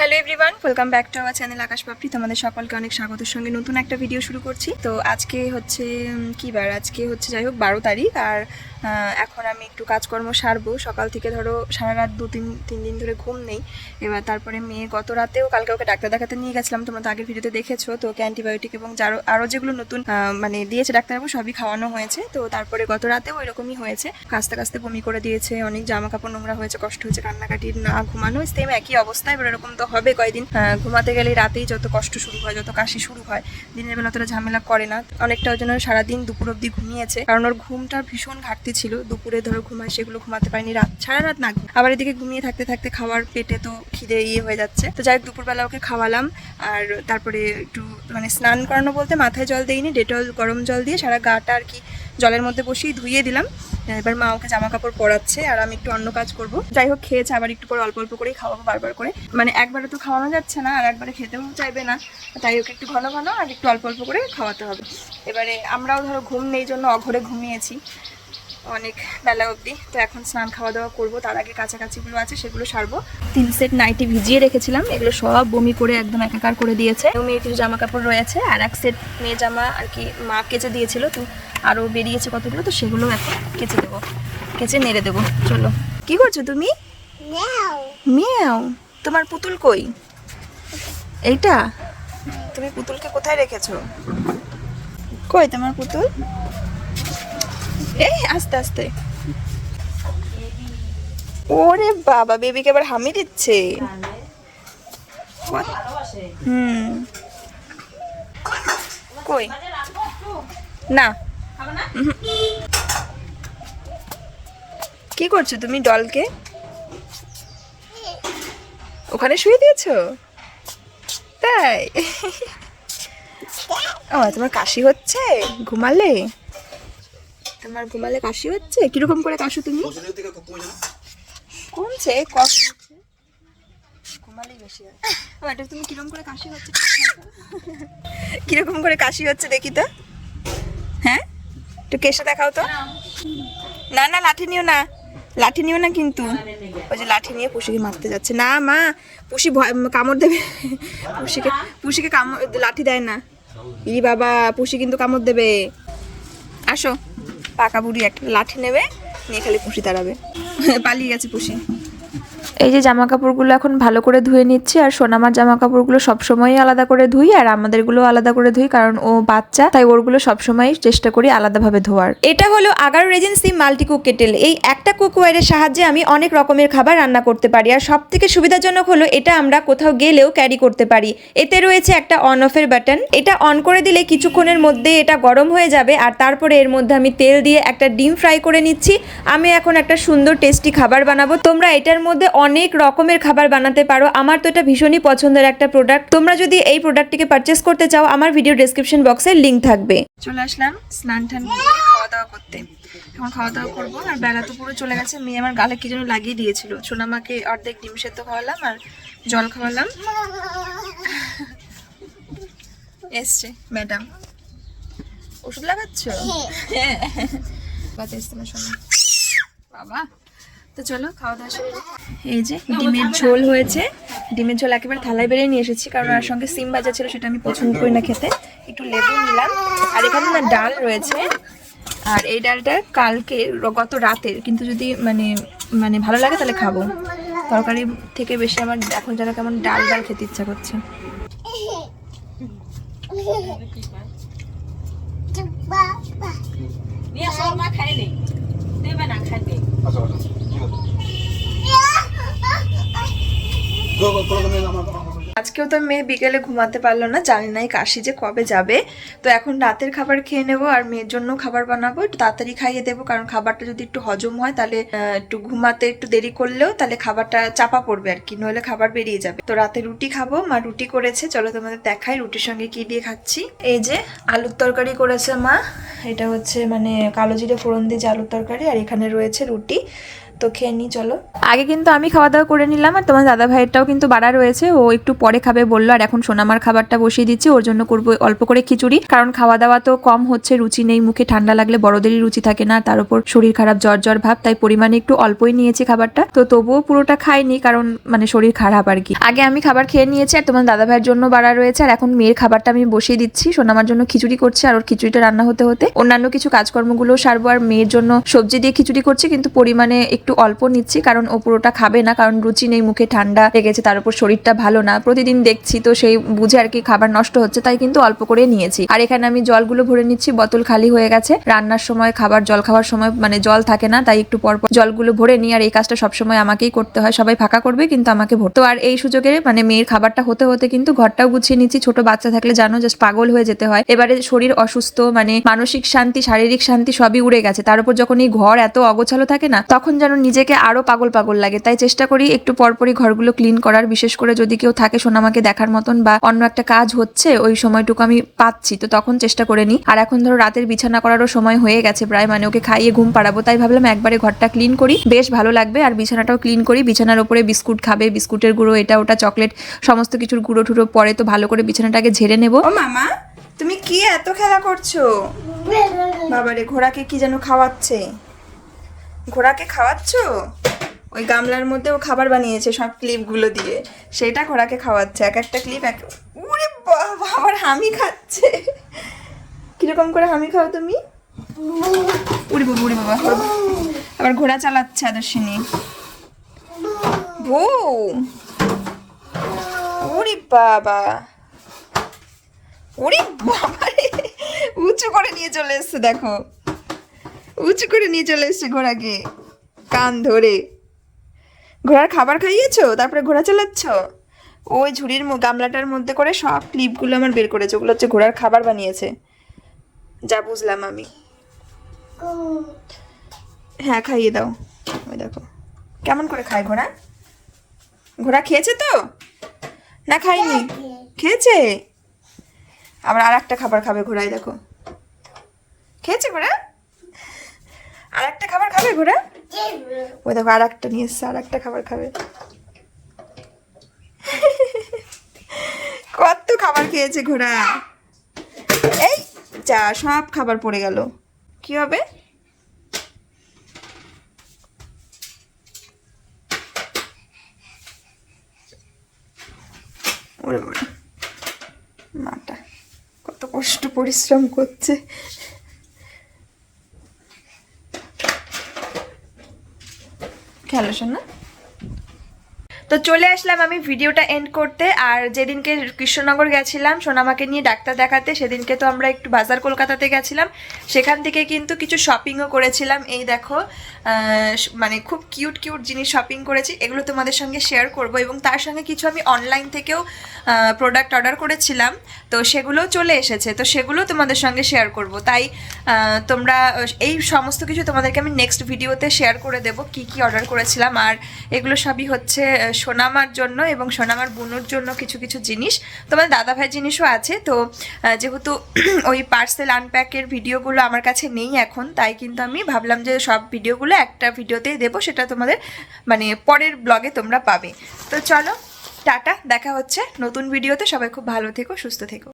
Hello everyone, welcome back to our channel Akash Papri. তোমাদের সকলকে অনেক স্বাগতের সঙ্গে নতুন একটা ভিডিও শুরু করছি। তো আজকে হচ্ছে কী বার, আজকে হচ্ছে যাই হোক 12 তারিখ। আর এখন আমি একটু কাজকর্ম সারবো। সকাল থেকে ধরো সারা রাত তিন দিন ধরে ঘুম নেই। এবার তারপরে মেয়ে গত রাতেও কালকে ওকে ডাক্তার দেখাতে নিয়ে গেছিলাম, তোমরা তো আগের ভিডিওতে দেখেছো। তো ওকে অ্যান্টিবায়োটিক এবং আরও যেগুলো নতুন মানে দিয়েছে ডাক্তারবাবু সবই খাওয়ানো হয়েছে। তো তারপরে গত রাতেও এরকমই হয়েছে, কাস্তে কাস্তে বমি করে দিয়েছে, অনেক জামা কাপড় নোংরা হয়েছে, কষ্ট হয়েছে, কান্নাকাটি, না ঘুমানো, সেম একই অবস্থা। এবার এরকম তো হবে কয়েকদিন। ঘুমাতে গেলে রাতেই যত কষ্ট শুরু হয়, যত কাশি শুরু হয়। দিনের বেলা অতটা ঝামেলা করে না, অনেকটা ওই জন্য সারাদিন দুপুর অবধি ঘুমিয়েছে, কারণ ওর ঘুমটা ভীষণ ঘাটতি ছিল। দুপুরে ধরো ঘুমায়, সেগুলো ঘুমাতে পারিনি, সারা রাত না ঘুম। আবার এদিকে ঘুমিয়ে থাকতে থাকতে খাওয়ার পেটে তো খিদে হয়ে যাচ্ছে। তো যাই হোক দুপুরবেলা ওকে খাওয়ালাম। আর তারপরে একটু মানে স্নান করানো বলতে মাথায় জল দিইনি, ডেটল গরম জল দিয়ে সারা গাটা আর কি জলের মধ্যে বসিয়ে ধুয়ে দিলাম। এবার মা ওকে জামা কাপড় পরাচ্ছে আর আমি একটু অন্য কাজ করব। যাই হোক খেয়েছে, আবার একটু পরে অল্প অল্প করেই খাওয়াবো বারবার করে, মানে একবারে তো খাওয়ানো যাচ্ছে না আর একবারে খেতেও চাইবে না। তাই ওকে একটু ঘন ঘন আর একটু অল্প অল্প করে খাওয়াতে হবে। এবারে আমরাও ধরো ঘুম নেই জন্য অঘরে ঘুমিয়েছি অনেক বেলা অবধি। তো এখন স্নান খাওয়া দাওয়া করবো, তার আগে কাছাকাছিগুলো আছে সেগুলো সারবো। 3 সেট নাইটি ভিজিয়ে রেখেছিলাম, এগুলো সব বমি করে একদম একাকার করে দিয়েছে। মেয়ের কিছু জামা কাপড় রয়েছে আর এক সেট মেয়ে জামা আর কি মা কেচে দিয়েছিল, তো আরও বেরিয়েছে কতগুলো, তো সেগুলো এখন কেচে দেবো, কেচে নেড়ে দেবো। চলো, কি করছো তুমি? মিয়াও। তোমার পুতুল কই? এইটা? তুমি পুতুলকে কোথায় রেখেছো? কই তোমার পুতুল? এই আস্তে আস্তে। ওরে বাবা, বেবিকে আবার হামি দিচ্ছে। কই না। কি করছো তুমি ডলকে? ওখানে শুয়ে দিয়েছো? তাই? ও তোমার কাশি হচ্ছে ঘুমালে? তোমার ঘুমালে কাশি হচ্ছে? কিরকম করে কাশো তুমি? কমছে, ঘুমালেই বেশি হয়। এটা তুমি কিরকম করে কাশি হচ্ছে, কিরকম করে কাশি হচ্ছে দেখি তো। হ্যাঁ, একটু কেসে দেখাও তো। না না, লাঠি নিও না, লাঠি নিও না কিন্তু। ওই যে লাঠি নিয়ে পুষিকে মারতে যাচ্ছে। না মা, পুষি কামড় দেবে। পুষিকে কামড়, লাঠি দেয় না। ই বাবা, পুষি কিন্তু কামড় দেবে। আসো, পাকা বুড়ি একটা লাঠি নেবে, নিয়ে খালি পুষি তাড়াবে। পালিয়ে গেছে পুষি। এই যে জামা কাপড়গুলো এখন ভালো করে ধুয়ে নিচ্ছি। আর সোনামার জামা কাপড়গুলো সবসময়ই আলাদা করে ধুই, আর আমাদেরগুলো আলাদা করে ধুই, কারণ ও বাচ্চা, তাই ওরগুলো সবসময় চেষ্টা করি আলাদাভাবে ধোয়ার। এটা হলো Agaro Regency multi cook kettle. এই একটা কুকওয়্যারের সাহায্যে আমি অনেক রকমের খাবার রান্না করতে পারি। আর সব থেকে সুবিধাজনক হলো এটা আমরা কোথাও গেলেও ক্যারি করতে পারি। এতে রয়েছে একটা অন অফের বাটন, এটা অন করে দিলে কিছুক্ষণের মধ্যে এটা গরম হয়ে যাবে। আর তারপরে এর মধ্যে আমি তেল দিয়ে একটা ডিম ফ্রাই করে নিচ্ছি। আমি এখন একটা সুন্দর টেস্টি খাবার বানাবো। তোমরা এটার মধ্যে অনেক রকমের খাবার বানাতে পারো। আমার তো এটা ভীষণই পছন্দের একটা প্রোডাক্ট। তোমরা যদি এই প্রোডাক্টটিকে পারচেস করতে চাও, আমার ভিডিও ডেসক্রিপশন বক্সে লিংক থাকবে। চলে আসলাম স্নান টান করে খাওয়া দাওয়া করতে। এখন খাওয়া দাওয়া করবো। আর বেলা তো পুরো চলে গেছে। মেয়ে আমার গালে কি যেন লাগিয়ে দিয়েছিল। সোনামাকে অর্ধেক ডিম সেদ্ধ খাওয়ালাম আর জল খাওয়ালাম। এসছে ম্যাডাম, ওষুধ লাগাচ্ছ? হ্যাঁ, বাবা। তো চলো খাওয়া দাওয়া শুরু। এই যে ডিমের ঝোল হয়েছে, ডিমের ঝোল একেবারে থালায় বেরিয়ে নিয়ে এসেছি, কারণ আর সঙ্গে সিম ভাজা ছিল, সেটা আমি পছন্দ করি না খেতে। একটু লেবু নিলাম। আর এখানে না ডাল রয়েছে, আর এই ডালটা কালকে গত রাতের, কিন্তু যদি মানে ভালো লাগে তাহলে খাবো। তরকারি থেকে বেশি আমার এখন যেন কেমন ডাল ডাল খেতে ইচ্ছা করছে। আজকেও তো মেয়ে বিকেলে ঘুমাতে পারলো না, জানি না এই কাশি যে কবে যাবে। তো এখন রাতের খাবার খেয়ে নেবো, আর মেয়ের জন্য খাবার বানাবো, একটু তাড়াতাড়ি খাইয়ে দেবো, কারণ খাবারটা যদি একটু হজম হয় তাহলে একটু ঘুমাতে একটু দেরি করলেও তাহলে খাবারটা চাপা পড়বে আর কি, নইলে খাবার বেরিয়ে যাবে। তো রাতে রুটি খাবো, মা রুটি করেছে, চলো তোমাদের দেখাই রুটির সঙ্গে কি দিয়ে খাচ্ছি। এই যে আলুর তরকারি করেছে মা, এটা হচ্ছে মানে কালো জিরে ফোড়ন দিয়ে যে আলুর তরকারি, আর এখানে রয়েছে রুটি। তো খেয়ে নিই চলো। আগে কিন্তু আমি খাওয়া দাওয়া করে নিলাম, আর তোমার দাদা ভাইয়েরটাও কিন্তু বাড়া রয়েছে, ও একটু পরে খাবে বললো। আর এখন সোনামার খাবারটা বসিয়ে দিচ্ছি, ওর জন্য করবো অল্প করে খিচুড়ি, কারণ খাওয়া দাওয়া তো কম হচ্ছে, রুচি নেই মুখে, ঠান্ডা লাগলে বড়দেরই রুচি থাকে না, তার উপর শরীর খারাপ, জ্বর জ্বর ভাব, তাই পরিমাণে একটু অল্পই নিয়েছি খাবারটা। তো তবুও পুরোটা খাইনি, কারণ মানে শরীর খারাপ আর কি। আগে আমি খাবার খেয়ে নিয়েছি, আর তোমার দাদা ভাইয়ের জন্য বাড়া রয়েছে, আর এখন মেয়ের খাবারটা আমি বসিয়ে দিচ্ছি। সোনামার জন্য খিচুড়ি করছে, আর ওর খিচুড়িটা রান্না হতে হতে অন্যান্য কিছু কাজকর্মগুলো সারবো। আর মেয়ের জন্য সবজি দিয়ে খিচুড়ি করছি, কিন্তু পরিমাণে একটু অল্প নিচ্ছি, কারণ ও পুরোটা খাবে না, কারণ রুচি নেই মুখে, ঠান্ডা লেগেছে, তার উপর শরীরটা ভালো না, প্রতিদিন দেখছি, তো সেই বুঝে আর কি খাবার নষ্ট হচ্ছে, তাই কিন্তু অল্প করে নিয়েছি। আর এখানে আমি জলগুলো ভরে নিচ্ছি, বোতল খালি হয়ে গেছে, রান্নার সময় খাবার জল খাওয়ার সময় মানে জল থাকে না, তাই একটু পর জলগুলো ভরে নিই। আর এই কাজটা সবসময় আমাকেই করতে হয়, সবাই ফাঁকা করবে কিন্তু আমাকে ভরতে। তো আর এই সুযোগে মানে মেয়ের খাবারটা হতে হতে কিন্তু ঘরটাও গুছিয়ে নিচ্ছি। ছোট বাচ্চা থাকলে জানো জাস্ট পাগল হয়ে যেতে হয়। এবারে শরীর অসুস্থ, মানে মানসিক শান্তি, শারীরিক শান্তি সবই উড়ে গেছে, তার উপর যখন এই ঘর এত অগোছালো থাকে না, তখন যেন নিজেকে আরো পাগল পাগল লাগে। তাই চেষ্টা করি একটু পরপরই ঘরগুলো ক্লিন করার, বিশেষ করে যদি কেউ থাকে সোনামাকে দেখার মতন বা অন্য একটা কাজ হচ্ছে ওই সময়টুকু আমি পাচ্ছি, তো তখন চেষ্টা করে নিই। আর এখন ধরো রাতের বিছানা করারও সময় হয়ে গেছে প্রায়, মানে ওকে খাইয়ে ঘুম পাড়াবো, তাই ভাবলাম একবারে ঘরটা ক্লিন করি, বেশ ভালো লাগবে। আর বিছানাটাও ক্লিন করি, বিছানার উপরে বিস্কুট খাবে, বিস্কুটের গুঁড়ো এটা ওটা চকলেট সমস্ত কিছুর গুঁড়ো টুড়ো পরে, তো ভালো করে বিছানাটাকে ঝেড়ে নেবো। ও মামা, তুমি কি এত খেলা করছো? বাবারে, ঘোড়াকে কি যেন খাওয়াচ্ছে, ঘোড়াকে খাওয়াচ্ছো? ওই গামলার মধ্যে ও খাবার বানিয়েছে সব ক্লিপগুলো দিয়ে, সেটা ঘোড়াকে খাওয়াচ্ছে, এক একটা ক্লিপ এক। ওরে বাবা, আবার হামি খাচ্ছে। কিরকম করে হামি খাও তুমি? উড়ি বাবা, উড়ি বাবা, আবার ঘোড়া চালাচ্ছে আদর্শিনী। বউ, ওরে বাবা, ওরে বাবা রে, উঁচু করে নিয়ে চলে এসছে, দেখো উঁচু করে নিয়ে চলে এসছে ঘোড়াকে, কান ধরে। ঘোড়ার খাবার খাইয়েছো, তারপরে ঘোড়া চালাচ্ছ? ওই ঝুড়ির গামলাটার মধ্যে করে সব ক্লিপগুলো আমার বের করেছে, ওগুলো হচ্ছে ঘোড়ার খাবার বানিয়েছে, যা বুঝলাম আমি। হ্যাঁ খাইয়ে দাও। ওই দেখো কেমন করে খায় ঘোড়া। ঘোড়া খেয়েছে তো না খাইনি? খেয়েছে। আবার আর একটা খাবার খাবে ঘোড়াই, দেখো খেয়েছে ঘোড়া, আর একটা খাবার খাবে ঘোড়া। ওই দেখো আর একটা নিয়ে এসছে, আর একটা খাবার খাবে। কত খাবার খেয়েছে ঘোড়া। এই যা, সব খাবার পড়ে গেল, কি হবে? ওরে ওরে, মাটা কত কষ্ট পরিশ্রম করছে। খেলো শোনা। তো চলে আসলাম আমি ভিডিওটা এন্ড করতে। আর যেদিনকে কৃষ্ণনগর গেছিলাম সোনামাকে নিয়ে ডাক্তার দেখাতে, সেদিনকে তো আমরা একটু বাজার কলকাতাতে গেছিলাম, সেখান থেকে কিন্তু কিছু শপিংও করেছিলাম। এই দেখো মানে খুব কিউট কিউট জিনিস শপিং করেছি, এগুলো তোমাদের সঙ্গে শেয়ার করব। এবং তার সঙ্গে কিছু আমি অনলাইন থেকেও প্রোডাক্ট অর্ডার করেছিলাম, তো সেগুলোও চলে এসেছে, তো সেগুলো তোমাদের সঙ্গে শেয়ার করব। তাই তোমরা এই সমস্ত কিছু তোমাদেরকে আমি নেক্সট ভিডিওতে শেয়ার করে দেবো কি কি অর্ডার করেছিলাম। আর এগুলো সবই হচ্ছে সোনামার জন্য এবং সোনামার বোনের জন্য কিছু কিছু জিনিস, তোমার দাদা ভাইয়ের জিনিসও আছে। তো যেহেতু ওই পার্সেল আনপ্যাকের ভিডিওগুলো আমার কাছে নেই এখন, তাই কিন্তু আমি ভাবলাম যে সব ভিডিওগুলো একটা ভিডিওতেই দেবো, সেটা তোমাদের মানে পরের ব্লগে তোমরা পাবে। তো চলো টাটা, দেখা হচ্ছে নতুন ভিডিওতে। সবাই খুব ভালো থেকো, সুস্থ থেকো।